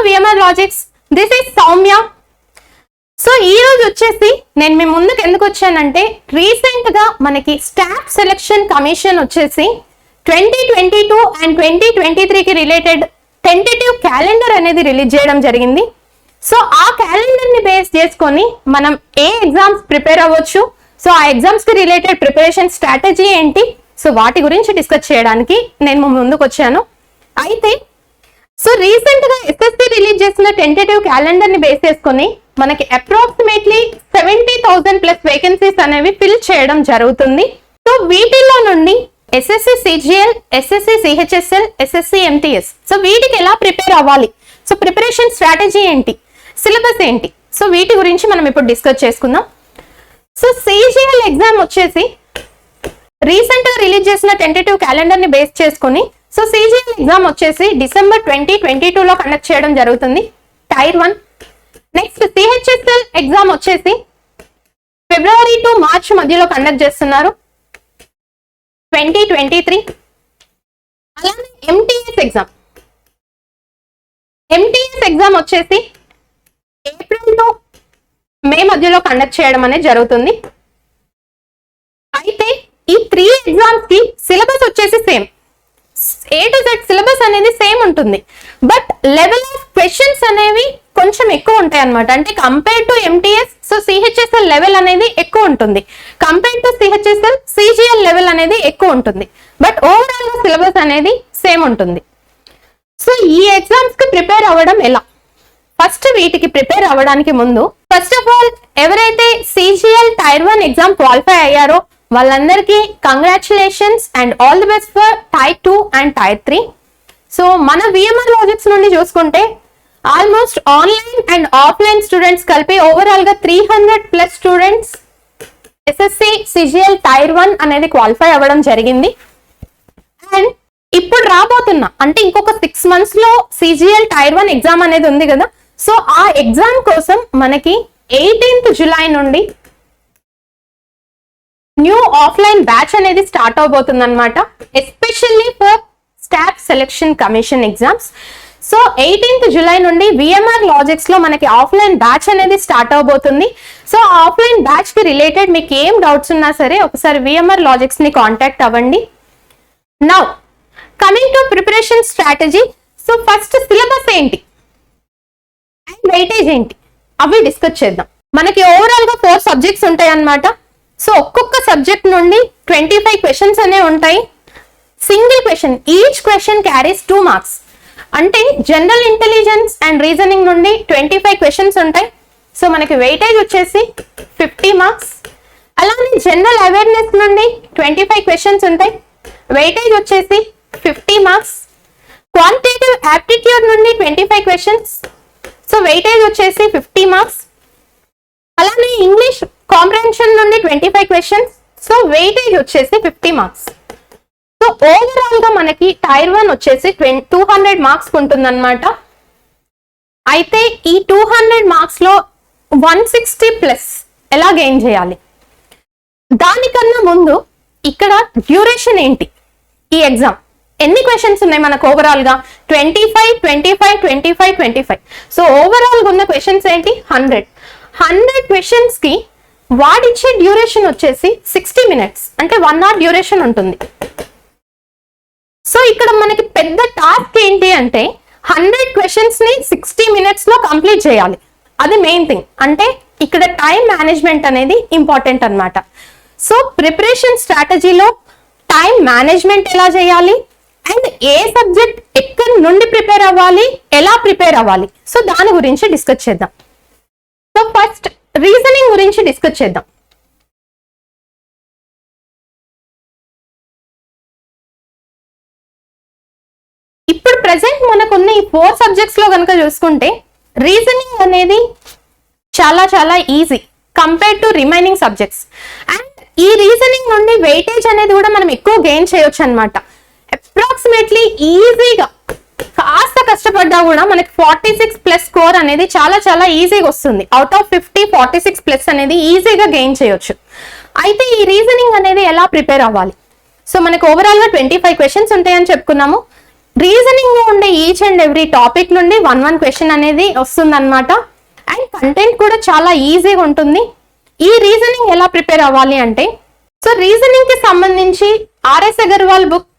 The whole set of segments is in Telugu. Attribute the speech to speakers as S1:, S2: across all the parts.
S1: VMR logics, this is Soumya. So ఈ రోజు వచ్చేసి నేను మీ ముందుకు ఎందుకు వచ్చానంటే, రీసెంట్ గా మనకి స్టాఫ్ సెలక్షన్ కమిషన్ వచ్చేసి 2022 అండ్ 2023కి రిలేటెడ్ టెంటేటివ్ క్యాలెండర్ అనేది రిలీజ్ చేయడం జరిగింది. సో ఆ క్యాలెండర్ ని బేస్ చేసుకొని మనం ఏ ఎగ్జామ్స్ ప్రిపేర్ అవ్వచ్చు, సో ఆ ఎగ్జామ్స్ కి రిలేటెడ్ ప్రిపరేషన్ స్ట్రాటజీ ఏంటి, సో వాటి గురించి డిస్కస్ చేయడానికి నేను ముందుకు వచ్చాను. అయితే సో రీసెంట్ గా ఎస్ఎస్సి రిలీజ్ చేసిన టెంటేటివ్ క్యాలెండర్ ని బేస్ చేసుకొని మనకి అప్రాక్సిమేట్లీ 70,000 ప్లస్ వేకెన్సీస్ అనేవి ఫిల్ చేయడం జరుగుతుంది. సో వీటిల్లో నుండి SSC CGL, SSC CHSL, SSC MTS, so వీటికి ఎలా ప్రిపేర్ అవ్వాలి, సో ప్రిపరేషన్ స్ట్రాటజీ ఏంటి, సిలబస్ ఏంటి, సో వీటి గురించి మనం ఇప్పుడు డిస్కస్ చేసుకుందాం. సో సిజిఎల్ ఎగ్జామ్ వచ్చేసి రీసెంట్ గా రిలీజ్ చేసిన టెంటేటివ్ క్యాలెండర్ ని బేస్ చేసుకుని, సో సిజిఎల్ ఎగ్జామ్ వచ్చేసి డిసెంబర్ 2022లో కండక్ట్ చేయడం జరుగుతుంది, టైర్ 1. నెక్స్ట్ సిహెచ్ఎస్ఎల్ ఎగ్జామ్ వచ్చేసి ఫిబ్రవరి టు మార్చ్ మధ్యలో కండక్ట్ చేస్తున్నారు, 2023. అలానే ఎంటీఎస్ ఎగ్జామ్ వచ్చేసి ఏప్రిల్ టు మే మధ్యలో కండక్ట్ చేయడం అనేది జరుగుతుంది. అయితే ఈ 3 ఎగ్జామ్స్ కి సిలబస్ వచ్చేసి same, A to Z syllabus అనేది సేమ్ ఉంటుంది, బట్ లెవెల్ ఆఫ్ క్వశ్చన్స్ అనేవి కొంచెం ఎక్కువ ఉంటాయి అన్నమాట. అంటే compare to MTS, so CHSL level అనేది ఎక్కువ ఉంటుంది, compare to CHSL CGL level అనేది ఎక్కువ ఉంటుంది, బట్ ఓవరాల్ గా సిలబస్ అనేది సేమ్ ఉంటుంది. సో ఈ ఎగ్జామ్స్ కి ప్రిపేర్ అవ్వడం ఎలా? ఫస్ట్ వీటికి ప్రిపేర్ అవ్వడానికి ముందు ఫస్ట్ ఆఫ్ ఆల్ ఎవరైతే సిజిఎల్ టైర్ 1 ఎగ్జామ్ క్వాలిఫై అయ్యారో వాళ్ళందరికీ congratulations and all the best for tier 2 and tier 3. So మన VMR లాజిక్స్ నుండి చూసుకుంటే almost online and offline students కలిపి ఓవరాల్ గా 300+ స్టూడెంట్స్ ఎస్ఎస్సి సిజిఎల్ టైర్ 1 అనేది క్వాలిఫై అవ్వడం జరిగింది. అండ్ ఇప్పుడు రాబోతున్నా అంటే ఇంకొక 6 months లో సిజిఎల్ టైర్ 1 ఎగ్జామ్ అనేది ఉంది కదా, సో ఆ ఎగ్జామ్ కోసం మనకి 18th జూలై నుండి న్యూ ఆఫ్లైన్ బ్యాచ్ అనేది స్టార్ట్ అవబోతుంది అనమాట, especially for staff selection commission exams. So 18th July నుండి VMR లాజిక్స్ లో మనకి ఆఫ్లైన్ బ్యాచ్ అనేది స్టార్ట్ అవబోతుంది. సో ఆఫ్లైన్ బ్యాచ్ కి రిలేటెడ్ మీకు ఏం డౌట్స్ ఉన్నా సరే ఒకసారి VMR లాజిక్స్ ని కాంటాక్ట్ అవ్వండి. Now coming to preparation strategy. So first syllabus ఏంటి అండ్ వెయిటేజ్ ఏంటి అవి డిస్కస్ చేద్దాం. మనకి ఓవరాల్ గా 4 సబ్జెక్ట్స్ ఉంటాయి అన్నమాట. సో ఒక్కొక్క సబ్జెక్ట్ నుండి 25 క్వశ్చన్స్ అనేవి ఉంటాయి. Single question, each question carries 2 marks. అంటే జనరల్ ఇంటెలిజెన్స్ అండ్ రీజనింగ్ నుండి 25 క్వశ్చన్స్ ఉంటాయి. సో మనకి వెయిటేజ్ వచ్చేసి 50 marks. అలానే జనరల్ అవేర్నెస్ నుండి 25 క్వశ్చన్స్ ఉంటాయి, వెయిటేజ్ వచ్చేసి 50 marks. క్వాంటిటేటివ్ యాప్టిట్యూడ్ నుండి 25 క్వశ్చన్స్, సో వెయిటేజ్ వచ్చేసి 50 marks. అలానే ఇంగ్లీష్ కాంప్రహెన్షన్ నుండి 25 క్వశ్చన్స్, సో వెయిటేజ్ వచ్చేసి 50 marks. సో ఓవరాల్ గా మనకి టైర్ 1 వచ్చేసి 200 marks ఉంటుందన్నమాట. అయితే ఈ 200 marks లో 160+ ఎలా గెయిన్ చేయాలి? దానికన్నా ముందు ఇక్కడ డ్యూరేషన్ ఏంటి, ఈ ఎగ్జామ్ ఎన్ని క్వశ్చన్స్ ఉన్నాయి మనకు ఓవరాల్ గా 25, 25, 25, 25. సో ఓవరాల్ గా ఉన్న క్వశ్చన్స్ ఏంటి 100 క్వశ్చన్స్ కి వాడిచ్చే డ్యూరేషన్ వచ్చేసి 60 minutes, అంటే 1 hour డ్యూరేషన్ ఉంటుంది. సో ఇక్కడ మనకి పెద్ద టాస్క్ ఏంటి అంటే 100 క్వశ్చన్స్ ని 60 minutes లో కంప్లీట్ చేయాలి, అది మెయిన్ థింగ్. అంటే ఇక్కడ టైం మేనేజ్మెంట్ అనేది ఇంపార్టెంట్ అన్నమాట. సో ప్రిపరేషన్ స్ట్రాటజీలో టైం మేనేజ్మెంట్ ఎలా చేయాలి అండ్ ఏ సబ్జెక్ట్ ఎక్కడి నుండి ప్రిపేర్ అవ్వాలి, ఎలా ప్రిపేర్ అవ్వాలి, సో దాని గురించి డిస్కస్ చేద్దాం. సో ఫస్ట్ రీజనింగ్ గురించి డిస్కస్ చేద్దాం. ఇప్పుడు ప్రెసెంట్ మనకున్న ఈ 4 సబ్జెక్ట్స్ లో కనుక చూసుకుంటే రీజనింగ్ అనేది చాలా చాలా easy compare to remaining subjects. And ఈ రీజనింగ్ నుండి వెయిటేజ్ అనేది కూడా మనం ఎక్కువ గెయిన్ చేయొచ్చు అనమాట. అప్రాక్సిమేట్లీ ఈజీగా కాస్త కష్టపడ్డా కూడా మనకి 46+ స్కోర్ అనేది చాలా చాలా ఈజీగా వస్తుంది. అవుట్ ఆఫ్ 50 46+ అనేది ఈజీగా గెయిన్ చేయొచ్చు. అయితే ఈ రీజనింగ్ అనేది ఎలా ప్రిపేర్ అవ్వాలి? సో మనకి ఓవరాల్ గా 25 క్వశ్చన్స్ ఉంటాయని చెప్పుకున్నాము. రీజనింగ్ లో ఉండే ఈచ్ అండ్ ఎవ్రీ టాపిక్ నుండి వన్ క్వశ్చన్ అనేది వస్తుంది అనమాట. అండ్ కంటెంట్ కూడా చాలా ఈజీగా ఉంటుంది. ఈ రీజనింగ్ ఎలా ప్రిపేర్ అవ్వాలి అంటే, సో రీజనింగ్ కి సంబంధించి ఆర్ఎస్ అగర్వాల్ బుక్,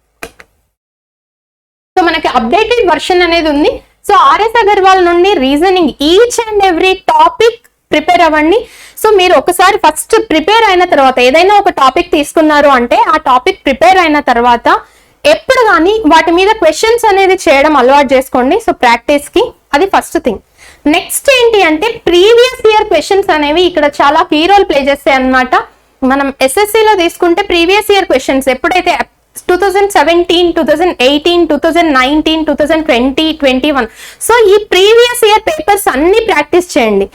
S1: సో మనకి అప్డేటెడ్ వర్షన్ అనేది ఉంది. సో ఆర్ఎస్ అగర్వాల్ నుండి reasoning each and every topic prepare అవ్వండి. సో మీరు ఒకసారి ఫస్ట్ ప్రిపేర్ అయిన తర్వాత ఏదైనా ఒక టాపిక్ తీసుకున్నారు అంటే ఆ టాపిక్ ప్రిపేర్ అయిన తర్వాత ఎప్పుడు కానీ వాటి మీద క్వశ్చన్స్ అనేది చేయడం అలవాటు చేసుకోండి. సో ప్రాక్టీస్ కి అది ఫస్ట్ థింగ్. నెక్స్ట్ ఏంటి అంటే ప్రీవియస్ ఇయర్ క్వశ్చన్స్ అనేవి ఇక్కడ చాలా కీ రోల్ ప్లే చేస్తాయి అన్నమాట. మనం ఎస్ఎస్సిలో తీసుకుంటే ప్రీవియస్ ఇయర్ క్వశ్చన్స్ ఎప్పుడైతే 2017, 2018, 2019, 2020, 21, సో ఈ ప్రీవియస్ ఇయర్ పేపర్స్ అన్ని ప్రాక్టీస్ చేయండి.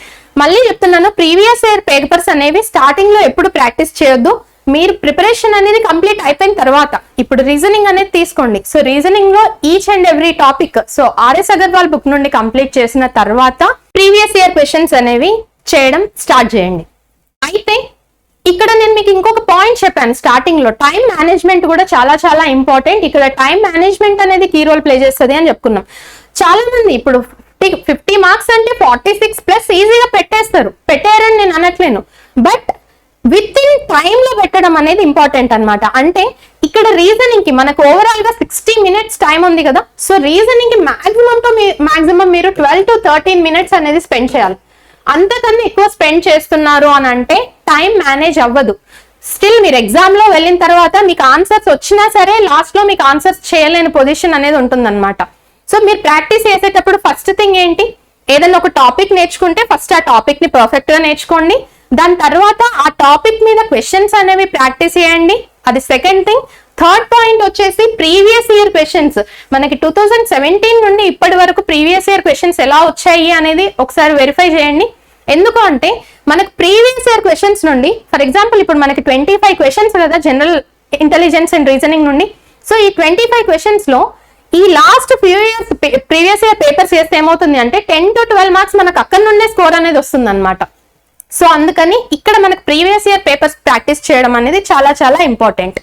S1: మళ్ళీ చెప్తున్నాను, ప్రీవియస్ ఇయర్ పేపర్స్ అనేవి స్టార్టింగ్ లో ఎప్పుడు ప్రాక్టీస్ చేయొద్దు. మీరు ప్రిపరేషన్ అనేది కంప్లీట్ అయిపోయిన తర్వాత ఇప్పుడు రీజనింగ్ అనేది తీసుకోండి. సో రీజనింగ్ లో each and every topic so RS Agarwal book నుండి కంప్లీట్ చేసిన తర్వాత ప్రీవియస్ ఇయర్ క్వశ్చన్స్ అనేవి చేయడం స్టార్ట్ చేయండి. అయితే ఇక్కడ నేను మీకు ఇంకొక పాయింట్ చెప్పాను స్టార్టింగ్ లో, టైం మేనేజ్మెంట్ కూడా చాలా చాలా ఇంపార్టెంట్. ఇక్కడ టైం మేనేజ్మెంట్ అనేది కీ రోల్ ప్లే చేస్తుంది అని చెప్పుకున్నాం. చాలా మంది ఇప్పుడు 50 మార్క్స్ అంటే 46+ ఈజీగా పెట్టారని నేను అనట్లేను, బట్ విత్ ఇన్ టైమ్ లో పెట్టడం అనేది ఇంపార్టెంట్ అన్నమాట. అంటే ఇక్కడ రీజనింగ్ కి మనకు ఓవరాల్ గా 60 minutes టైం ఉంది కదా. సో రీజనింగ్ కి మాక్సిమం మీరు 12 to 13 minutes అనేది స్పెండ్ చేయాలి. అంతకన్నా ఎక్కువ స్పెండ్ చేస్తున్నారు అని అంటే టైం మేనేజ్ అవ్వదు. స్టిల్ మీరు ఎగ్జామ్ లో వెళ్ళిన తర్వాత మీకు ఆన్సర్స్ వచ్చినా సరే లాస్ట్ లో మీకు ఆన్సర్స్ చేయలేని పొజిషన్ అనేది ఉంటుందన్నమాట. సో మీరు ప్రాక్టీస్ చేసేటప్పుడు ఫస్ట్ థింగ్ ఏంటి, ఏదైనా ఒక టాపిక్ నేర్చుకుంటే ఫస్ట్ ఆ టాపిక్ ని పర్ఫెక్ట్ గా నేర్చుకోండి. దాని తర్వాత ఆ టాపిక్ మీద క్వశ్చన్స్ అనేవి ప్రాక్టీస్ చేయండి. అది సెకండ్ థింగ్. థర్డ్ పాయింట్ వచ్చేసి ప్రీవియస్ ఇయర్ క్వశ్చన్స్. మనకి 2017 నుండి ఇప్పటి వరకు ప్రీవియస్ ఇయర్ క్వశ్చన్స్ ఎలా వచ్చాయి అనేది ఒకసారి వెరిఫై చేయండి. ఎందుకు అంటే మనకు ప్రీవియస్ ఇయర్ క్వశ్చన్స్ నుండి, ఫర్ ఎగ్జాంపుల్ ఇప్పుడు మనకి 25 క్వశ్చన్స్ కదా జనరల్ ఇంటెలిజెన్స్ అండ్ రీజనింగ్ నుండి. సో ఈ 25 క్వశ్చన్స్ లో ఈ last few years previous year papers చేస్తే ఏమవుతుంది అంటే 10 to 12 మార్క్స్ మనకు అక్కడ నుండే స్కోర్ అనేది వస్తుంది అనమాట. సో అందుకని ఇక్కడ మనకు ప్రీవియస్ ఇయర్ పేపర్స్ ప్రాక్టీస్ చేయడం అనేది చాలా చాలా important.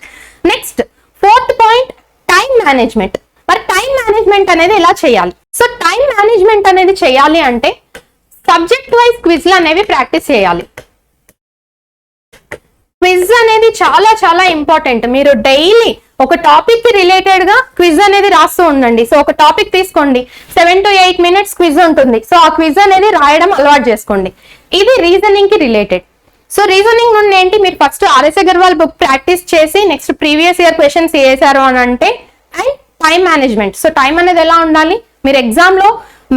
S1: Next fourth point, time management. మరి టైం మేనేజ్మెంట్ అనేది ఎలా చేయాలి? సో టైం మేనేజ్మెంట్ అనేది చేయాలి అంటే సబ్జెక్ట్ వైజ్ క్విజ్లు అనేవి ప్రాక్టీస్ చేయాలి. క్విజ్ అనేది చాలా చాలా ఇంపార్టెంట్. మీరు డైలీ ఒక టాపిక్ కి రిలేటెడ్ గా క్విజ్ అనేది రాస్తూ ఉండండి. సో ఒక టాపిక్ తీసుకోండి, 7 to 8 minutes క్విజ్ ఉంటుంది. సో ఆ క్విజ్ అనేది రాయడం అలవాటు చేసుకోండి. ఇది రీజనింగ్ కి రిలేటెడ్. సో రీజనింగ్ నుండి ఏంటి, మీరు first RS Agarwal book practice చేసి నెక్స్ట్ ప్రీవియస్ ఇయర్ క్వశ్చన్స్ చేశారు అని అంటే, and time management. So time అనేది ఎలా ఉండాలి, మీరు ఎగ్జామ్ లో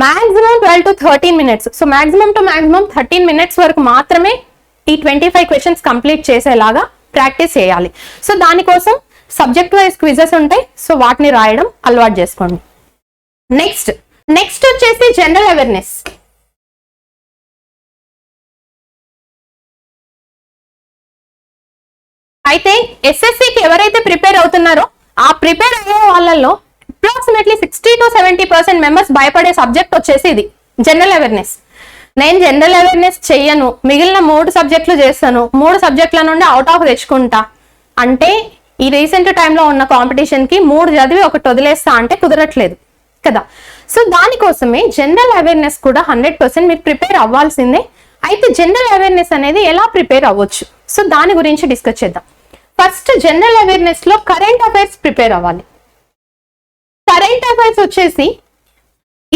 S1: maximum 12 to 13 minutes, so maximum to maximum 13 minutes వరకు మాత్రమే ఈ 25 క్వశ్చన్స్ కంప్లీట్ చేసేలాగా ప్రాక్టీస్ చేయాలి. సో దానికోసం సబ్జెక్ట్ వైజ్ క్విజెస్ ఉంటాయి. సో వాటిని రాయడం అలవాటు చేసుకోండి. నెక్స్ట్ వచ్చేసి జనరల్ అవేర్నెస్. అయితే ఎస్ఎస్సికి ఎవరైతే ప్రిపేర్ అవుతున్నారో ఆ ప్రిపేర్ అయ్యే వాళ్ళలో అప్రాక్సిమేట్లీ 60 to 70% మెంబర్స్ భయపడే సబ్జెక్ట్ వచ్చేసి ఇది జనరల్ అవేర్నెస్. నేను జనరల్ అవేర్నెస్ చెయ్యను, మిగిలిన 3 సబ్జెక్టులు చేస్తాను, 3 సబ్జెక్టుల నుండి అవుట్ ఆఫ్ తెచ్చుకుంటా అంటే ఈ రీసెంట్ టైంలో ఉన్న కాంపిటీషన్ కి 3 చదివి ఒకటి వదిలేస్తా అంటే కుదరట్లేదు కదా. సో దానికోసమే జనరల్ అవేర్నెస్ కూడా 100% మీరు ప్రిపేర్ అవ్వాల్సిందే. అయితే జనరల్ అవేర్నెస్ అనేది ఎలా ప్రిపేర్ అవ్వచ్చు, సో దాని గురించి డిస్కస్ చేద్దాం. ఫస్ట్ జనరల్ అవేర్నెస్ లో కరెంట్ అఫైర్స్ ప్రిపేర్ అవ్వాలి. కరెంట్ అఫైర్స్ వచ్చేసి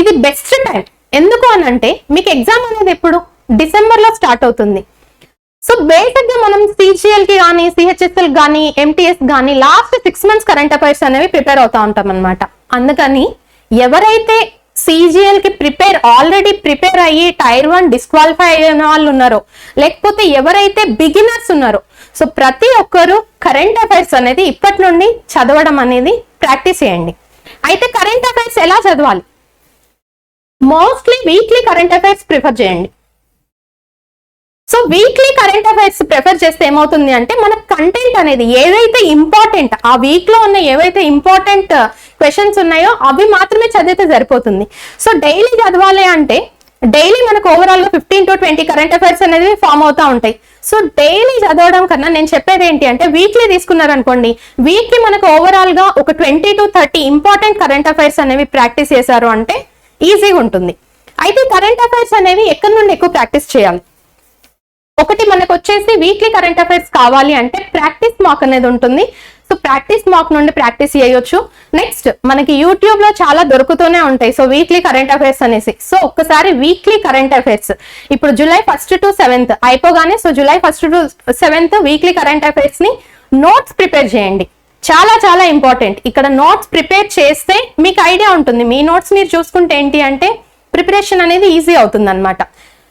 S1: ఇది బెస్ట్ టైం. ఎందుకు అని అంటే మీకు ఎగ్జామ్ అనేది ఎప్పుడు డిసెంబర్ లో స్టార్ట్ అవుతుంది. సో బేసిక్ గా మనం సిజిఎల్ కి కానీ సిహెచ్ఎస్ఎల్ కానీ ఎంటీఎస్ కానీ లాస్ట్ 6 months కరెంట్ అఫైర్స్ అనేవి ప్రిపేర్ అవుతా ఉంటాం అనమాట. అందుకని ఎవరైతే సిజిఎల్ కి ఆల్రెడీ ప్రిపేర్ అయ్యి టైర్ 1 డిస్క్వాలిఫై అయిన వాళ్ళు ఉన్నారో, లేకపోతే ఎవరైతే బిగినర్స్ ఉన్నారో, సో ప్రతి ఒక్కరు కరెంట్ అఫైర్స్ అనేది ఇప్పటి నుండి చదవడం అనేది ప్రాక్టీస్ చేయండి. అయితే కరెంట్ అఫైర్స్ ఎలా చదవాలి? Mostly weekly current affairs prefer చేయండి. So weekly current affairs prefer చేస్తే ఏమవుతుంది అంటే మన కంటెంట్ అనేది ఏదైతే ఇంపార్టెంట్, ఆ వీక్ లో ఉన్న ఏవైతే ఇంపార్టెంట్ క్వశ్చన్స్ ఉన్నాయో అవి మాత్రమే చదివితే సరిపోతుంది. సో డైలీ చదవాలి అంటే డైలీ మనకు ఓవరాల్ గా 15 to 20 కరెంట్ అఫైర్స్ అనేది ఫామ్ అవుతా ఉంటాయి. సో డైలీ చదవడం కన్నా నేను చెప్పేది ఏంటి అంటే వీక్లీ తీసుకున్నారనుకోండి, వీక్లీ మనకు ఓవరాల్ గా ఒక 20 to 30 ఇంపార్టెంట్ కరెంట్ అఫైర్స్ అనేవి ప్రాక్టీస్ చేశారు అంటే ఈజీగా ఉంటుంది. అయితే కరెంట్ అఫైర్స్ అనేవి ఎక్కడి నుండి ఎక్కువ ప్రాక్టీస్ చేయాలి? ఒకటి మనకు వచ్చేసి వీక్లీ కరెంట్ అఫైర్స్ కావాలి అంటే ప్రాక్టీస్ మాక్ అనేది ఉంటుంది. సో ప్రాక్టీస్ మాక్ నుండి ప్రాక్టీస్ చేయొచ్చు. నెక్స్ట్ మనకి యూట్యూబ్ లో చాలా దొరుకుతూనే ఉంటాయి. సో వీక్లీ కరెంట్ అఫైర్స్ అనేసి, సో ఒక్కసారి వీక్లీ కరెంట్ అఫైర్స్ ఇప్పుడు July 1st to 7th అయిపోగానే, so July 1st to 7th weekly current affairs ని నోట్స్ ప్రిపేర్ చేయండి. చాలా చాలా ఇంపార్టెంట్. ఇక్కడ నోట్స్ ప్రిపేర్ చేస్తే మీకు ఐడియా ఉంటుంది. మీ నోట్స్ మీరు చూసుకుంటే ఏంటి అంటే ప్రిపరేషన్ అనేది ఈజీ అవుతుంది అనమాట.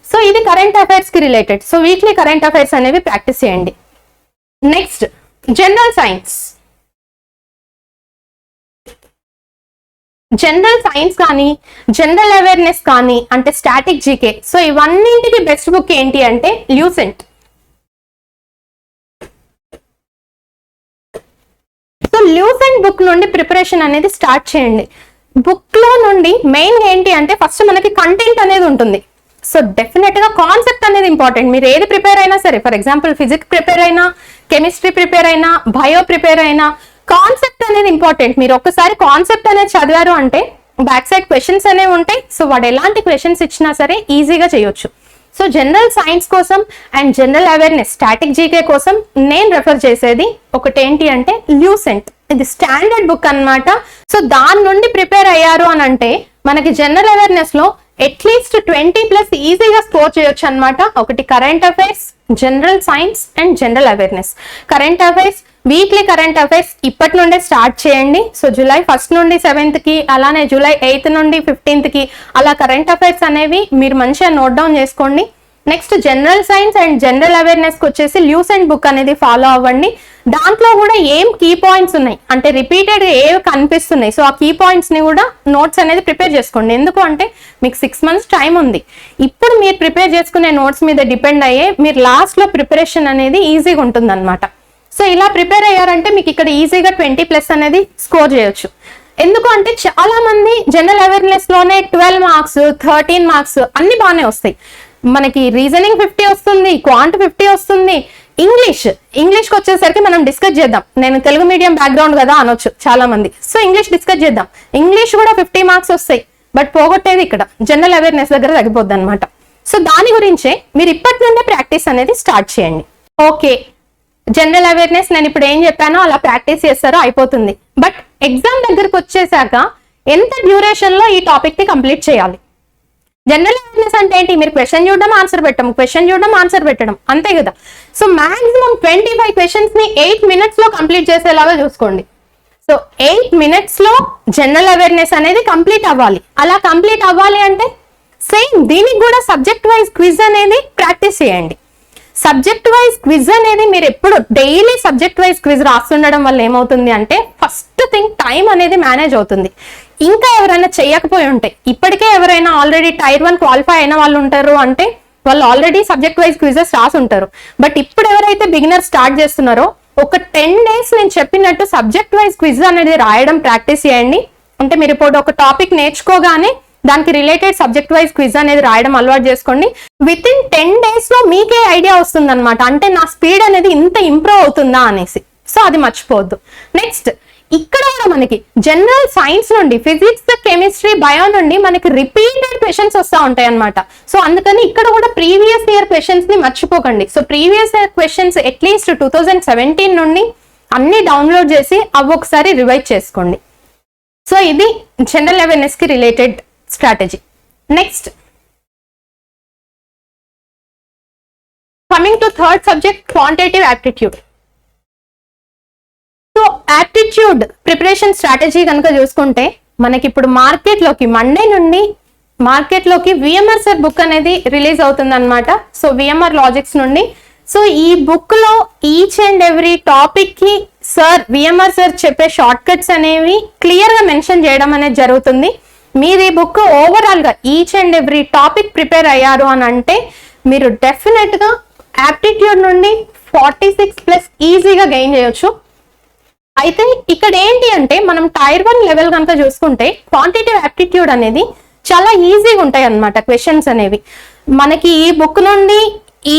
S1: సో ఇది కరెంట్ అఫైర్స్ కి related. So weekly current affairs అనేవి ప్రాక్టీస్ చేయండి. Next general science. General science కానీ జనరల్ అవేర్నెస్ కానీ అంటే స్టాటిక్ జీకే, సో ఇవన్నింటికి బెస్ట్ బుక్ ఏంటి అంటే ల్యూసెంట్. సో ల్యూసెంట్ బుక్ నుండి ప్రిపరేషన్ అనేది స్టార్ట్ చేయండి. బుక్ లో నుండి మెయిన్ ఏంటి అంటే ఫస్ట్ మనకి కంటెంట్ అనేది ఉంటుంది. సో డెఫినెట్ గా కాన్సెప్ట్ అనేది ఇంపార్టెంట్. మీరు ఏది ప్రిపేర్ అయినా సరే, ఫర్ ఎగ్జాంపుల్ ఫిజిక్స్ ప్రిపేర్ అయినా, కెమిస్ట్రీ ప్రిపేర్ అయినా, బయో ప్రిపేర్ అయినా, కాన్సెప్ట్ అనేది ఇంపార్టెంట్. మీరు ఒక్కసారి కాన్సెప్ట్ అనేది చదివారు అంటే బ్యాక్ సైడ్ క్వశ్చన్స్ అనేవి ఉంటాయి. సో వాడు ఎలాంటి క్వశ్చన్స్ ఇచ్చినా సరే ఈజీగా చేయొచ్చు. సో జనరల్ సైన్స్ కోసం and general awareness static GK కోసం నేను రెఫర్ చేసేది ఒకటి ఏంటి అంటే ల్యూసెంట్. ఇది స్టాండర్డ్ బుక్ అన్నమాట. సో దాని నుండి ప్రిపేర్ అయ్యారు అని అంటే మనకి జనరల్ అవేర్నెస్ లో అట్లీస్ట్ 20+ ఈజీగా స్కోర్ చేయొచ్చు అనమాట. ఒకటి current affairs, general science and general awareness. Current affairs weekly current affairs ఇప్పటి నుండే స్టార్ట్ చేయండి. సో July 1st నుండి 7th కి, అలానే July 8th నుండి 15th కి అలా కరెంట్ అఫైర్స్ అనేవి మీరు మంచిగా నోట్ డౌన్ చేసుకోండి. Next general science and general awareness కి వచ్చేసి ల్యూసెంట్ బుక్ అనేది ఫాలో అవ్వండి. దాంట్లో కూడా ఏం కీ పాయింట్స్ ఉన్నాయి అంటే రిపీటెడ్ ఏవి కనిపిస్తున్నాయి, సో ఆ కీ పాయింట్స్ ని కూడా నోట్స్ అనేది ప్రిపేర్ చేసుకోండి. ఎందుకు అంటే మీకు 6 months టైం ఉంది. ఇప్పుడు మీరు ప్రిపేర్ చేసుకునే నోట్స్ మీద డిపెండ్ అయ్యే మీరు లాస్ట్ లో ప్రిపరేషన్ అనేది ఈజీగా ఉంటుంది అనమాట. సో ఇలా ప్రిపేర్ అయ్యారంటే మీకు ఇక్కడ ఈజీగా 20+ అనేది స్కోర్ చేయొచ్చు. ఎందుకు అంటే చాలా మంది జనరల్ అవేర్నెస్ లోనే 12 marks 13 marks అన్ని బాగానే వస్తాయి. మనకి రీజనింగ్ 50 వస్తుంది, క్వాంట్ 50 వస్తుంది. ఇంగ్లీష్కి వచ్చేసరికి మనం డిస్కస్ చేద్దాం. నేను తెలుగు మీడియం బ్యాక్గ్రౌండ్ కదా అనొచ్చు చాలా మంది. సో ఇంగ్లీష్ డిస్కస్ చేద్దాం. ఇంగ్లీష్ కూడా 50 marks వస్తాయి. బట్ పోగొట్టేది ఇక్కడ జనరల్ అవేర్నెస్ దగ్గర తగ్గిపోద్ది అనమాట. సో దాని గురించే మీరు ఇప్పటి నుండే ప్రాక్టీస్ అనేది స్టార్ట్ చేయండి. ఓకే, జనరల్ అవేర్నెస్ నేను ఇప్పుడు ఏం చెప్పానో అలా ప్రాక్టీస్ చేస్తారో అయిపోతుంది. బట్ ఎగ్జామ్ దగ్గరకు వచ్చేసాక ఎంత డ్యూరేషన్ లో ఈ టాపిక్ ని కంప్లీట్ చేయాలి? జనరల్ అవేర్నెస్ అంటే ఏంటి? మీరు క్వశ్చన్ చూడడం ఆన్సర్ పెట్టడం, క్వశ్చన్ చూడడం ఆన్సర్ పెట్టడం, అంతే కదా. సో మాక్సిమం 25 questions ని 8 minutes లో కంప్లీట్ చేసేలాగా చూసుకోండి. సో 8 minutes లో జనరల్ అవేర్నెస్ అనేది కంప్లీట్ అవ్వాలి. అలా కంప్లీట్ అవ్వాలి అంటే సేమ్ దీనికి కూడా సబ్జెక్ట్ వైజ్ క్విజ్ అనేది ప్రాక్టీస్ చేయండి. సబ్జెక్ట్ వైజ్ క్విజ్ అనేది మీరు ఎప్పుడు డైలీ సబ్జెక్ట్ వైజ్ క్విజ్ రాస్తుండడం వల్ల ఏమవుతుంది అంటే ఫస్ట్ థింగ్ టైం అనేది మేనేజ్ అవుతుంది. ఇంకా ఎవరైనా చేయకపోయి ఉంటే, ఇప్పటికే ఎవరైనా ఆల్రెడీ Tier 1 క్వాలిఫై అయిన వాళ్ళు ఉంటారు అంటే వాళ్ళు ఆల్రెడీ సబ్జెక్ట్ వైజ్ క్విజెస్ రాసి ఉంటారు. బట్ ఇప్పుడు ఎవరైతే బిగినర్ స్టార్ట్ చేస్తున్నారో ఒక 10 days నేను చెప్పినట్టు సబ్జెక్ట్ వైజ్ క్విజ్ అనేది రాయడం ప్రాక్టీస్ చేయండి. అంటే మీరు ఇప్పుడు ఒక టాపిక్ నేర్చుకోగానే దానికి రిలేటెడ్ సబ్జెక్ట్ వైజ్ క్విజ్ అనేది రాయడం అలవాటు చేసుకోండి. విత్ ఇన్ 10 days లో మీకే ఐడియా వస్తుంది అనమాట, అంటే నా స్పీడ్ అనేది ఇంత ఇంప్రూవ్ అవుతుందా అనేసి. సో అది మర్చిపోవద్దు. నెక్స్ట్ ఇక్కడ కూడా మనకి జనరల్ సైన్స్ నుండి ఫిజిక్స్, కెమిస్ట్రీ, బయో నుండి మనకి రిపీటెడ్ క్వశ్చన్స్ వస్తూ ఉంటాయి అనమాట. సో అందుకని ఇక్కడ కూడా ప్రీవియస్ ఇయర్ క్వశ్చన్స్ ని మర్చిపోకండి. So previous year questions at least 2017 నుండి అన్ని డౌన్లోడ్ చేసి అవి ఒకసారి రివైజ్ చేసుకోండి. సో ఇది జనరల్ అవేర్నెస్ కి related strategy. Next coming to third subject, quantitative aptitude. So aptitude preparation strategy కనుక చూసుకుంటే మనకి ఇప్పుడు మార్కెట్లోకి మండే నుండి మార్కెట్లోకి విఎంఆర్ సార్ బుక్ అనేది రిలీజ్ అవుతుంది అనమాట. సో విఎంఆర్ లాజిక్స్ నుండి. సో ఈ బుక్ లో ఈచ్ అండ్ ఎవ్రీ టాపిక్ కి విఎంఆర్ సార్ చెప్పే షార్ట్ కట్స్ అనేవి క్లియర్ గా మెన్షన్ చేయడం అనేది జరుగుతుంది. మీరు ఈ బుక్ ఓవరాల్ గా each and every topic prepare అయ్యారు అని అంటే మీరు డెఫినెట్ గా యాప్టిట్యూడ్ నుండి 46+ ఈజీగా గెయిన్ చేయొచ్చు. అయితే ఇక్కడ ఏంటి అంటే మనం Tier 1 లెవెల్ కనుక చూసుకుంటే క్వాంటిటేటివ్ యాప్టిట్యూడ్ అనేది చాలా ఈజీగా ఉంటాయి అన్నమాట క్వశ్చన్స్ అనేవి. మనకి ఈ బుక్ నుండి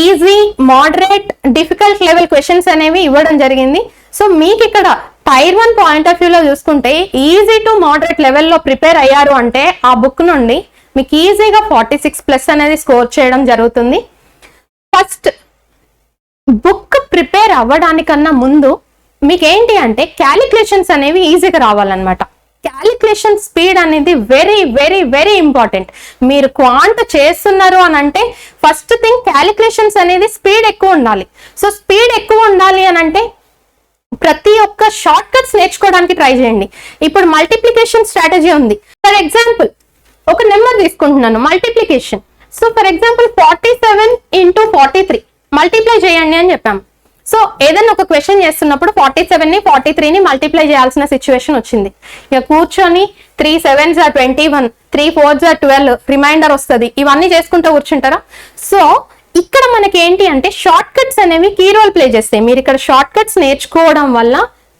S1: easy, moderate, difficult level questions అనేవి ఇవ్వడం జరిగింది. సో మీకు ఇక్కడ టైర్ 1 పాయింట్ ఆఫ్ వ్యూలో చూసుకుంటే ఈజీ టు మోడరేట్ లెవెల్లో ప్రిపేర్ అయ్యారు అంటే ఆ బుక్ నుండి మీకు ఈజీగా 46+ అనేది స్కోర్ చేయడం జరుగుతుంది. ఫస్ట్ బుక్ ప్రిపేర్ అవ్వడానికన్నా ముందు మీకు ఏంటి అంటే క్యాలిక్యులేషన్స్ అనేవి ఈజీగా రావాలన్నమాట. క్యాలిక్యులేషన్ స్పీడ్ అనేది వెరీ వెరీ వెరీ ఇంపార్టెంట్. మీరు క్వాంట్ చేస్తున్నారు అని అంటే ఫస్ట్ థింగ్ క్యాలిక్యులేషన్స్ అనేది స్పీడ్ ఎక్కువ ఉండాలి. సో స్పీడ్ ఎక్కువ ఉండాలి అని అంటే ప్రతి ఒక్క షార్ట్ కట్స్ నేర్చుకోవడానికి ట్రై చేయండి. ఇప్పుడు మల్టిప్లికేషన్ స్ట్రాటజీ ఉంది. ఫర్ ఎగ్జాంపుల్ ఒక నెంబర్ తీసుకుంటున్నాను, multiplication. So for example 47 × 43 multiply చేయండి అని చెప్పాము. సో ఏదైనా ఒక క్వశ్చన్ చేస్తున్నప్పుడు 47ని 43ని మల్టిప్లై చేయాల్సిన సిచ్యువేషన్ వచ్చింది. ఇక కూర్చొని 3 7s are 21, 3 4s are 12 reminder వస్తుంది, ఇవన్నీ చేసుకుంటూ కూర్చుంటారా? సో ఇక్కడ మనకి ఏంటి అంటే షార్ట్ కట్స్ అనేవి కీ రోల్ ప్లే చేస్తాయి. మీరు ఇక్కడ షార్ట్ కట్స్ నేర్చుకోవడం వల్ల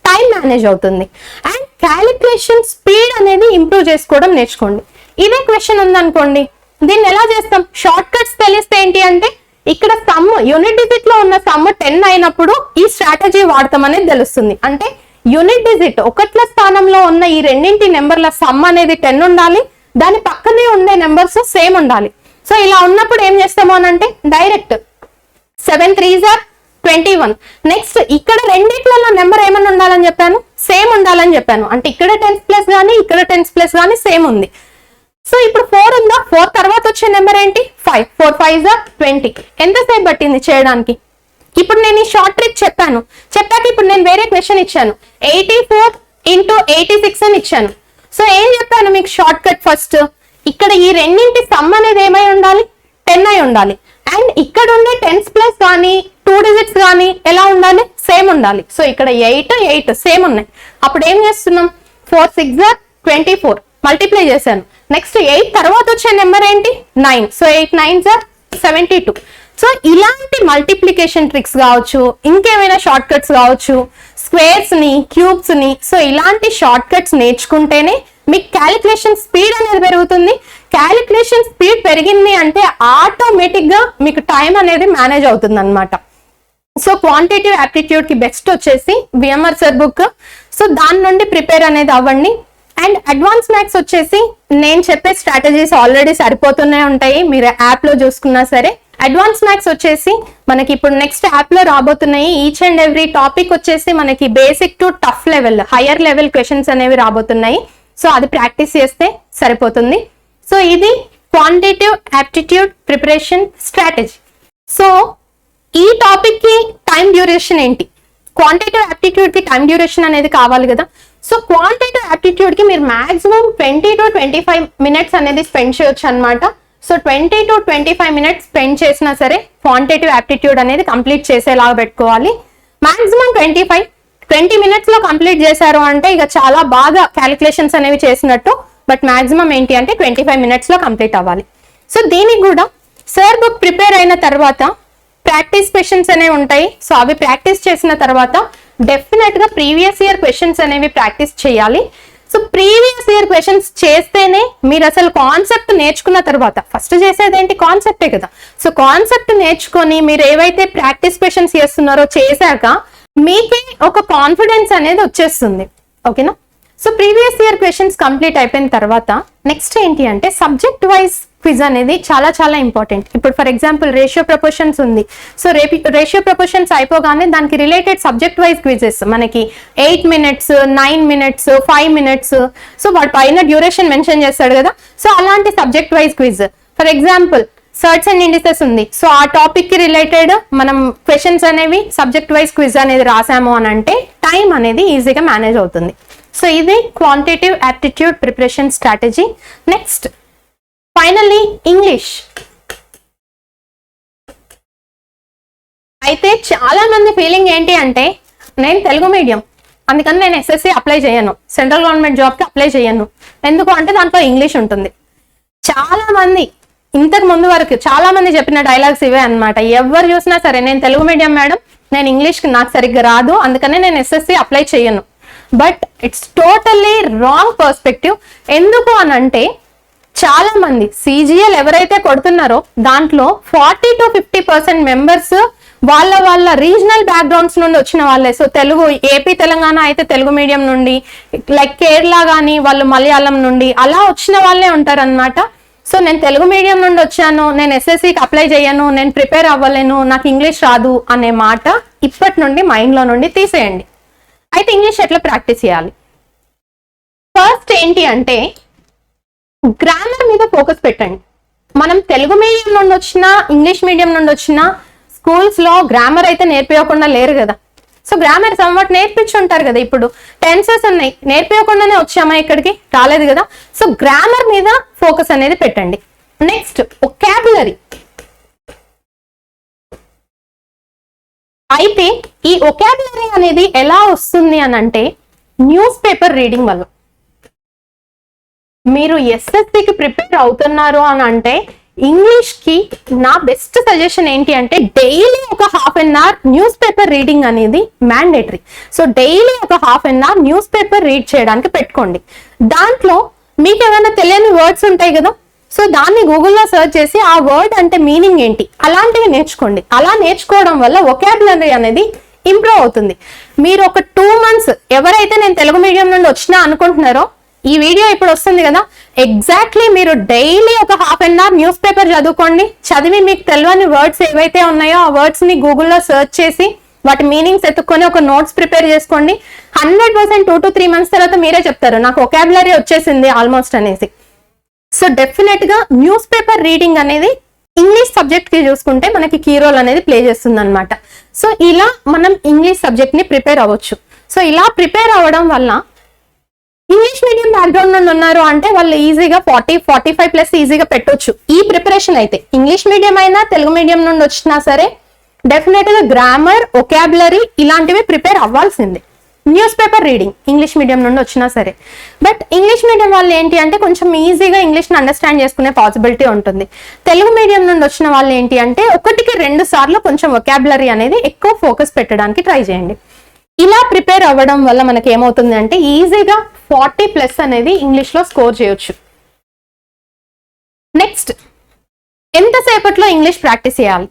S1: టైం మేనేజ్ అవుతుంది అండ్ క్యాలిక్యులేషన్ స్పీడ్ అనేది ఇంప్రూవ్ చేసుకోవడం నేర్చుకోండి. ఇదే క్వశ్చన్ ఉందనుకోండి, దీన్ని ఎలా చేస్తాం? షార్ట్ కట్స్ తెలిస్తే ఏంటి అంటే ఇక్కడ సమ్ యూనిట్ డిజిట్ లో ఉన్న సమ్ 10 అయినప్పుడు ఈ స్ట్రాటజీ వాడతాం అనేది తెలుస్తుంది. అంటే యూనిట్ డిజిట్ ఒకట్ల స్థానంలో ఉన్న ఈ రెండింటి నెంబర్ల సమ్ అనేది 10 ఉండాలి, దాని పక్కనే ఉండే నెంబర్స్ సేమ్ ఉండాలి. సో ఇలా ఉన్నప్పుడు ఏం చేస్తాము అని అంటే డైరెక్ట్ 7 3s are 21. నెక్స్ట్ ఇక్కడ రెండిట్లలో నెంబర్ ఏమన్నా ఉండాలని చెప్పాను, సేమ్ ఉండాలని చెప్పాను. అంటే ఇక్కడ 10s+ కానీ ఇక్కడ 10s+ కానీ సేమ్ ఉంది. సో ఇప్పుడు 4 ఉందా, 4 తర్వాత వచ్చే నెంబర్ ఏంటి 5, 4 5s are 20. ఎంతసేపు పట్టింది చేయడానికి? ఇప్పుడు నేను ఈ షార్ట్ ట్రిక్ చెప్పాక ఇప్పుడు నేను వేరే క్వశ్చన్ ఇచ్చాను, 84 × 86 అని ఇచ్చాను. సో ఏం చెప్పాను మీకు షార్ట్ కట్? ఫస్ట్ ఇక్కడ ఈ రెండింటి సమ్ అనేది ఏమై ఉండాలి, 10 అయి ఉండాలి. అండ్ ఇక్కడ ఉండే 10s+ కానీ 2 డిజిట్స్ కానీ ఎలా ఉండాలి, సేమ్ ఉండాలి. సో ఇక్కడ 8 8 సేమ్ ఉన్నాయి. అప్పుడు ఏం చేస్తున్నాం, 4 6s are 24 మల్టిప్లై చేశాను. నెక్స్ట్ 8 తర్వాత వచ్చే నెంబర్ ఏంటి 9. So 8 9s are 72. సో ఇలాంటి మల్టిప్లికేషన్ ట్రిక్స్ కావచ్చు, ఇంకేమైనా షార్ట్ కట్స్ కావచ్చు, స్క్వేర్స్ ని, క్యూబ్స్ ని, సో ఇలాంటి షార్ట్ కట్స్ నేర్చుకుంటేనే మీకు క్యాలిక్యులేషన్ స్పీడ్ అనేది పెరుగుతుంది. క్యాలిక్యులేషన్ స్పీడ్ పెరిగింది అంటే ఆటోమేటిక్ గా మీకు టైం అనేది మేనేజ్ అవుతుంది అనమాట. సో క్వాంటిటివ్ యాప్టిట్యూడ్ కి బెస్ట్ వచ్చేసి విఎంఆర్ సార్ బుక్. సో దాని నుండి ప్రిపేర్ అనేది అవ్వండి. అండ్ అడ్వాన్స్ మ్యాథ్స్ వచ్చేసి నేను చెప్పే స్ట్రాటజీస్ ఆల్రెడీ సరిపోతూనే ఉంటాయి, మీరు యాప్ లో చూసుకున్నా సరే. అడ్వాన్స్ మ్యాథ్స్ వచ్చేసి మనకి ఇప్పుడు నెక్స్ట్ యాప్ లో రాబోతున్నాయి. ఈచ్ అండ్ ఎవ్రీ టాపిక్ వచ్చేసి మనకి basic to tough level, higher level questions అనేవి రాబోతున్నాయి. సో అది ప్రాక్టీస్ చేస్తే సరిపోతుంది. సో ఇది quantitative aptitude preparation strategy. So ఈ టాపిక్ కి టైం డ్యూరేషన్ ఏంటి? క్వాంటిటివ్ యాప్టిట్యూడ్ కి టైం డ్యూరేషన్ అనేది కావాలి కదా. సో క్వాంటిటివ్ యాప్టిట్యూడ్ కి మీరు మాక్సిమం 20 to 25 minutes అనేది స్పెండ్ చేయొచ్చు అనమాట. సో 20 to 25 minutes స్పెండ్ చేసినా సరే క్వాంటిటివ్ యాప్టిట్యూడ్ అనేది కంప్లీట్ చేసేలాగా పెట్టుకోవాలి. మాక్సిమం 20 minutes లో కంప్లీట్ చేశారు అంటే ఇక చాలా బాగా క్యాలిక్యులేషన్స్ అనేవి చేసినట్టు. బట్ మాక్సిమం ఏంటి అంటే 25 minutes లో కంప్లీట్ అవ్వాలి. సో దీనికి కూడా సార్ బుక్ ప్రిపేర్ అయిన తర్వాత ప్రాక్టీస్ క్వశ్చన్స్ అనేవి ఉంటాయి. సో అవి ప్రాక్టీస్ చేసిన తర్వాత డెఫినెట్ గా ప్రీవియస్ ఇయర్ క్వశ్చన్స్ అనేవి ప్రాక్టీస్ చేయాలి. సో ప్రీవియస్ ఇయర్ క్వశ్చన్స్ చేస్తేనే మీరు అసలు కాన్సెప్ట్ నేర్చుకున్న తర్వాత, ఫస్ట్ చేసేది ఏంటి కాన్సెప్టే కదా. సో కాన్సెప్ట్ నేర్చుకొని మీరు ఏవైతే ప్రాక్టీస్ క్వశ్చన్స్ చేస్తున్నారో చేశాక మీకే ఒక కాన్ఫిడెన్స్ అనేది వచ్చేస్తుంది. ఓకేనా? So previous year questions complete అయిపోయిన తర్వాత నెక్స్ట్ ఏంటి అంటే సబ్జెక్ట్ వైజ్ క్విజ్ అనేది చాలా చాలా ఇంపార్టెంట్. ఇప్పుడు ఫర్ ఎగ్జాంపుల్ రేషియో ప్రపోర్షన్స్ ఉంది. సో రేషియో ప్రపోర్షన్స్ అయిపోగానే దానికి రిలేటెడ్ సబ్జెక్ట్ వైజ్ క్విజెస్ మనకి 8 minutes, 9 minutes, 5 minutes. సో వాటి పైన డ్యూరేషన్ మెన్షన్ చేస్తాడు కదా. సో అలాంటి subject wise quiz, for example surds and indices ఉంది. సో ఆ టాపిక్ కి రిలేటెడ్ మనం క్వశ్చన్స్ అనేవి సబ్జెక్ట్ వైజ్ క్విజ్ అనేది రాసాము అని అంటే టైం అనేది ఈజీగా మేనేజ్ అవుతుంది. సో ఇది quantitative aptitude preparation strategy. Next finally English. అయితే చాలా మంది ఫీలింగ్ ఏంటి అంటే నేను తెలుగు మీడియం, అందుకని నేను ఎస్ఎస్సి అప్లై చేయను, సెంట్రల్ గవర్నమెంట్ జాబ్కి అప్లై చేయను. ఎందుకు అంటే దాంట్లో ఇంగ్లీష్ ఉంటుంది. చాలా మంది ఇంతకు ముందు వరకు చాలా మంది చెప్పిన డైలాగ్స్ ఇవే అనమాట. ఎవరు చూసినా సరే నేను తెలుగు మీడియం మేడం, నేను ఇంగ్లీష్కి నాకు సరిగ్గా రాదు, అందుకనే నేను ఎస్ఎస్సి అప్లై చేయను. But it's totally wrong perspective. ఎందుకు అని అంటే చాలా మంది CGL ఎవరైతే కొడుతున్నారో దాంట్లో 40-50% మెంబర్స్ వాళ్ళ రీజనల్ బ్యాక్గ్రౌండ్స్ నుండి వచ్చిన వాళ్ళే. సో తెలుగు ఏపీ తెలంగాణ అయితే తెలుగు మీడియం నుండి, లైక్ కేరళ కానీ వాళ్ళు మలయాళం నుండి అలా వచ్చిన వాళ్ళే ఉంటారన్నమాట. సో నేను తెలుగు మీడియం నుండి వచ్చాను, నేను SSCకి అప్లై చేయను, నేను ప్రిపేర్ అవ్వలేను, నాకు ఇంగ్లీష్ రాదు అనే మాట ఇప్పటి నుండి మైండ్లో నుండి తీసేయండి. అయితే ఇంగ్లీష్ ఎట్లా ప్రాక్టీస్ చేయాలి? ఫస్ట్ ఏంటి అంటే గ్రామర్ మీద ఫోకస్ పెట్టండి. మనం తెలుగు మీడియం నుండి వచ్చినా ఇంగ్లీష్ మీడియం నుండి వచ్చినా స్కూల్స్ లో గ్రామర్ అయితే నేర్పించకుండా లేరు కదా. సో గ్రామర్ సమ్వాట్ నేర్పించుంటారు కదా. ఇప్పుడు టెన్సెస్ ఉన్నాయి, నేర్పించకుండానే వచ్చామా ఇక్కడికి? రాలేదు కదా. సో గ్రామర్ మీద ఫోకస్ అనేది పెట్టండి. Next vocabulary. అయితే ఈ వొకాబులరీ అనేది ఎలా వస్తుంది అని అంటే న్యూస్ పేపర్ రీడింగ్ వల్ల. మీరు SSCకి ప్రిపేర్ అవుతున్నారు అని అంటే ఇంగ్లీష్ కి నా బెస్ట్ సజెషన్ ఏంటి అంటే డైలీ ఒక half an hour news paper reading అనేది మ్యాండేటరీ. సో డైలీ ఒక half an hour news paper read చేయడానికి పెట్టుకోండి. దాంట్లో మీకు ఏమైనా తెలియని వర్డ్స్ ఉంటాయి కదా, సో దాన్ని గూగుల్లో సర్చ్ చేసి ఆ వర్డ్ అంటే మీనింగ్ ఏంటి అలాంటివి నేర్చుకోండి. అలా నేర్చుకోవడం వల్ల వొకాబులరీ అనేది ఇంప్రూవ్ అవుతుంది. మీరు ఒక 2 months ఎవరైతే నేను తెలుగు మీడియం నుండి వచ్చినా అనుకుంటున్నారో ఈ వీడియో ఇప్పుడు వస్తుంది కదా, ఎగ్జాక్ట్లీ మీరు డైలీ ఒక half an hour news paper చదువుకోండి. చదివి మీకు తెలియని వర్డ్స్ ఏవైతే ఉన్నాయో ఆ వర్డ్స్ ని గూగుల్లో సర్చ్ చేసి వాటి మీనింగ్స్ ఎత్తుక్కొని ఒక నోట్స్ ప్రిపేర్ చేసుకోండి. 100% 2 to 3 months తర్వాత మీరే చెప్తారు నాకు వొకాబులరీ వచ్చేసింది ఆల్మోస్ట్ అనేసి. సో డెఫినెట్ గా న్యూస్ పేపర్ రీడింగ్ అనేది ఇంగ్లీష్ సబ్జెక్ట్ కి చూసుకుంటే మనకి కీ రోల్ అనేది ప్లే చేస్తుంది అనమాట. సో ఇలా మనం ఇంగ్లీష్ సబ్జెక్ట్ ని ప్రిపేర్ అవ్వచ్చు. సో ఇలా ప్రిపేర్ అవ్వడం వల్ల ఇంగ్లీష్ మీడియం బ్యాక్గ్రౌండ్ నుండి ఉన్నారు అంటే వాళ్ళు ఈజీగా 40-45+ ఈజీగా పెట్టొచ్చు. ఈ ప్రిపరేషన్ అయితే ఇంగ్లీష్ మీడియం అయినా తెలుగు మీడియం నుండి వచ్చినా సరే డెఫినెట్ గా గ్రామర్, వొకాబులరీ ఇలాంటివి ప్రిపేర్ అవ్వాల్సిందే. News paper reading English medium నుండి వచ్చినా సరే. బట్ ఇంగ్లీష్ మీడియం వాళ్ళు ఏంటి అంటే కొంచెం ఈజీగా ఇంగ్లీష్ని అండర్స్టాండ్ చేసుకునే పాసిబిలిటీ ఉంటుంది. తెలుగు మీడియం నుండి వచ్చిన వాళ్ళు ఏంటి అంటే 1-2 సార్లు కొంచెం వొకాబులరీ అనేది ఎక్కువ ఫోకస్ పెట్టడానికి ట్రై చేయండి. ఇలా ప్రిపేర్ అవ్వడం వల్ల మనకి ఏమవుతుంది అంటే ఈజీగా 40+ అనేది ఇంగ్లీష్ లో స్కోర్ చేయొచ్చు. నెక్స్ట్ ఎంతసేపట్లో ఇంగ్లీష్ ప్రాక్టీస్ చేయాలి?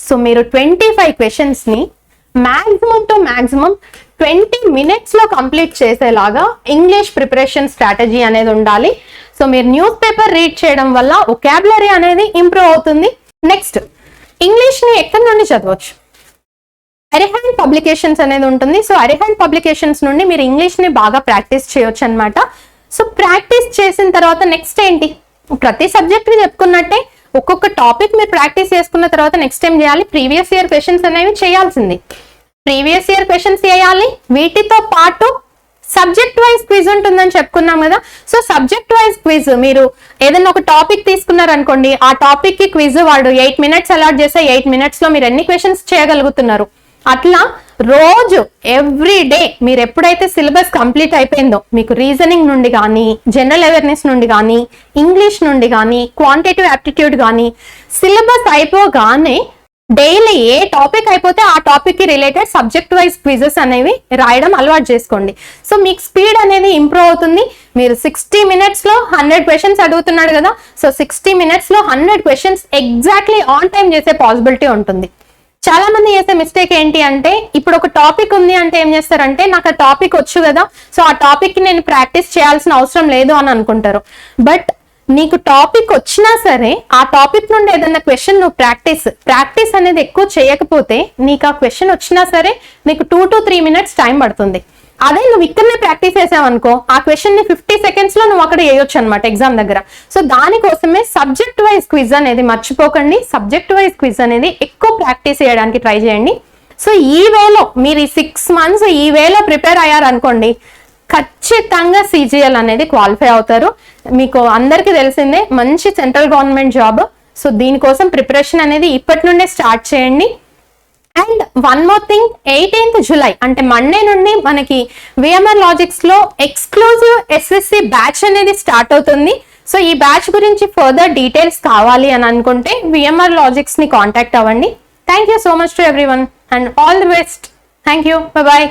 S1: సో మీరు 25 questions ని మాక్సిమం టు మాక్సిమం 20 minutes లో కంప్లీట్ చేసేలాగా ఇంగ్లీష్ ప్రిపరేషన్ స్ట్రాటజీ అనేది ఉండాలి. సో మీరు న్యూస్ పేపర్ రీడ్ చేయడం వల్ల వొకాబులరీ అనేది ఇంప్రూవ్ అవుతుంది. నెక్స్ట్ ఇంగ్లీష్ ని ఎక్కడి నుండి చదవచ్చు? అరిహాండ్ పబ్లికేషన్స్ అనేది ఉంటుంది. సో అరిహాండ్ పబ్లికేషన్స్ నుండి మీరు ఇంగ్లీష్ ని బాగా ప్రాక్టీస్ చేయొచ్చు అనమాట. సో ప్రాక్టీస్ చేసిన తర్వాత నెక్స్ట్ ఏంటి? ప్రతి సబ్జెక్ట్ ని చెప్పుకున్నట్టే ఒక్కొక్క టాపిక్ మీరు ప్రాక్టీస్ చేసుకున్న తర్వాత నెక్స్ట్ ఏం చేయాలి? ప్రీవియస్ ఇయర్ క్వశ్చన్స్ అనేవి చేయాల్సింది. ప్రీవియస్ ఇయర్ క్వశ్చన్స్ చేయాలి. వీటితో పాటు సబ్జెక్ట్ వైజ్ క్విజ్ ఉంటుందని చెప్పుకున్నాం కదా. సో సబ్జెక్ట్ వైజ్ క్విజ్ మీరు ఏదైనా ఒక టాపిక్ తీసుకున్నారనుకోండి, ఆ టాపిక్ కి క్విజ్ వాడు 8 minutes అలాట్ చేస్తే 8 minutes లో మీరు ఎన్ని క్వశ్చన్స్ చేయగలుగుతున్నారు? అట్లా రోజు ఎవ్రీ డే మీరు ఎప్పుడైతే సిలబస్ కంప్లీట్ అయిపోయిందో మీకు రీజనింగ్ నుండి కానీ, జనరల్ అవేర్నెస్ నుండి కానీ, ఇంగ్లీష్ నుండి కానీ, క్వాంటిటేటివ్ యాప్టిట్యూడ్ కానీ సిలబస్ అయిపోగానే డైలీ ఏ టాపిక్ అయిపోతే ఆ టాపిక్ కి రిలేటెడ్ సబ్జెక్ట్ వైజ్ క్విజెస్ అనేవి రాయడం అలవాటు చేసుకోండి. సో మీకు స్పీడ్ అనేది ఇంప్రూవ్ అవుతుంది. మీరు 60 minutes లో 100 questions అడుగుతున్నాడు కదా, సో 60 minutes లో 100 questions ఎగ్జాక్ట్లీ ఆన్ టైం చేసే పాసిబిలిటీ ఉంటుంది. చాలా మంది చేసే మిస్టేక్ ఏంటి అంటే ఇప్పుడు ఒక టాపిక్ ఉంది అంటే ఏం చేస్తారంటే నాకు ఆ టాపిక్ వచ్చు కదా, సో ఆ టాపిక్ కి నేను ప్రాక్టీస్ చేయాల్సిన అవసరం లేదు అని అనుకుంటారు. బట్ నీకు టాపిక్ వచ్చినా సరే ఆ టాపిక్ నుండి ఏదైనా క్వశ్చన్ నువ్వు ప్రాక్టీస్ అనేది ఎక్కువ చేయకపోతే నీకు ఆ క్వశ్చన్ వచ్చినా సరే నీకు 2 to 3 minutes టైం పడుతుంది. అదే నువ్వు ఇక్కడనే ప్రాక్టీస్ చేసావనుకో ఆ క్వశ్చన్ ని 50 seconds లో నువ్వు అక్కడ వేయొచ్చు అనమాట ఎగ్జామ్ దగ్గర. సో దానికోసమే సబ్జెక్ట్ వైజ్ క్విజ్ అనేది మర్చిపోకండి. సబ్జెక్ట్ వైజ్ క్విజ్ అనేది ఎక్కువ ప్రాక్టీస్ చేయడానికి ట్రై చేయండి. సో ఈ వేలో మీరు ఈ 6 months ఈ వేలో ప్రిపేర్ అయ్యారనుకోండి, ఖచ్చితంగా CGL అనేది క్వాలిఫై అవుతారు. మీకు అందరికీ తెలిసిందే మంచి సెంట్రల్ గవర్నమెంట్ జాబ్. సో దీనికోసం ప్రిపరేషన్ అనేది ఇప్పటి నుండే స్టార్ట్ చేయండి. And one more thing, 18th July అంటే మండే నుండి మనకి VMR లాజిక్స్ లో ఎక్స్క్లూజివ్ SSC బ్యాచ్ అనేది స్టార్ట్ అవుతుంది. సో ఈ బ్యాచ్ గురించి ఫర్దర్ డీటెయిల్స్ కావాలి అని అనుకుంటే VMR లాజిక్స్ ని కాంటాక్ట్ అవ్వండి. Thank you so much to everyone and all the best. Thank you. Bye bye.